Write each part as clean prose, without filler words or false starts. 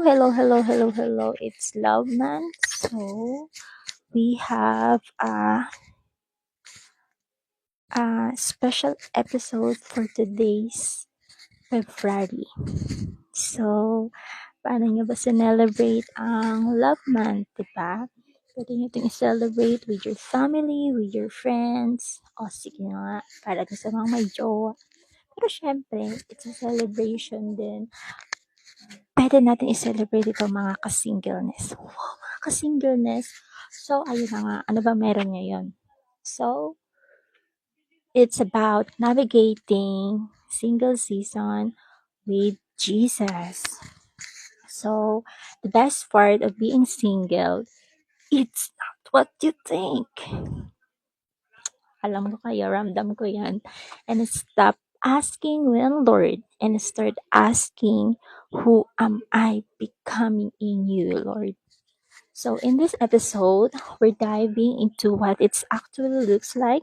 Hello. It's Love Man. So we have a special episode for today's February. So, paano nyo ba celebrate ang Love Month, diba? Pwede nyo itong i-celebrate with your family, with your friends. O, sige nga, para sa mga may jowa. Pero syempre, it's a celebration din. Pwede natin i-celebrate ito mga ka-singleness. Wow, mga ka-singleness. So, ayun na nga. Ano ba meron ngayon? So, it's about navigating single season with Jesus. So, the best part of being single, it's not what you think. Alam ko kayo, ramdam ko yan. And stop asking when, Lord, and start asking, who am I becoming in you, Lord? So in this episode, we're diving into what it actually looks like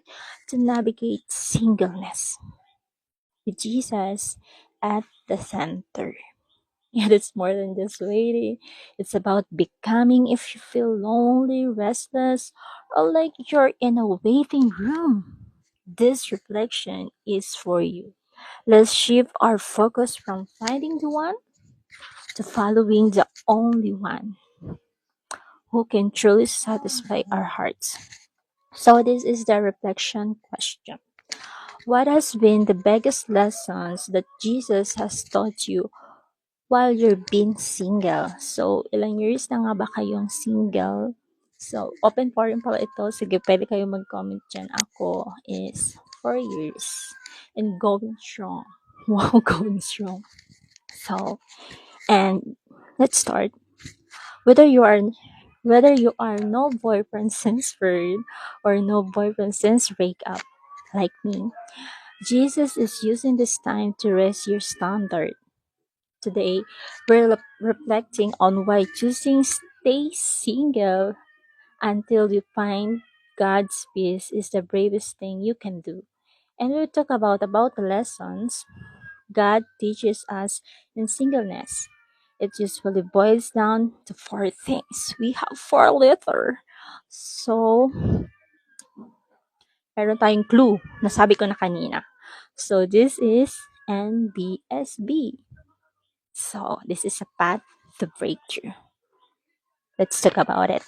to navigate singleness with Jesus at the center. Yet it's more than just waiting. It's about becoming if you feel lonely, restless, or like you're in a waiting room. This reflection is for you. Let's shift our focus from finding the one to following the only one who can truly satisfy our hearts. So this is the reflection question. What has been the biggest lessons that Jesus has taught you while you're being single? So, ilang years na nga ba kayong single? So, open forum pala ito. Sige, pwede kayo mag-comment dyan. Ako is 4 years and going strong. Wow, going strong. So, and let's start. Whether you are no boyfriend since birth or no boyfriend since breakup, like me, Jesus is using this time to raise your standard. Today, we're reflecting on why choosing stay single until you find God's peace is the bravest thing you can do. And we'll talk about the lessons God teaches us in singleness. It usually boils down to four things. We have four letters. So, meron tayong clue. Nasabi ko na kanina. So, this is NBSB. So, this is a path to breakthrough. Let's talk about it.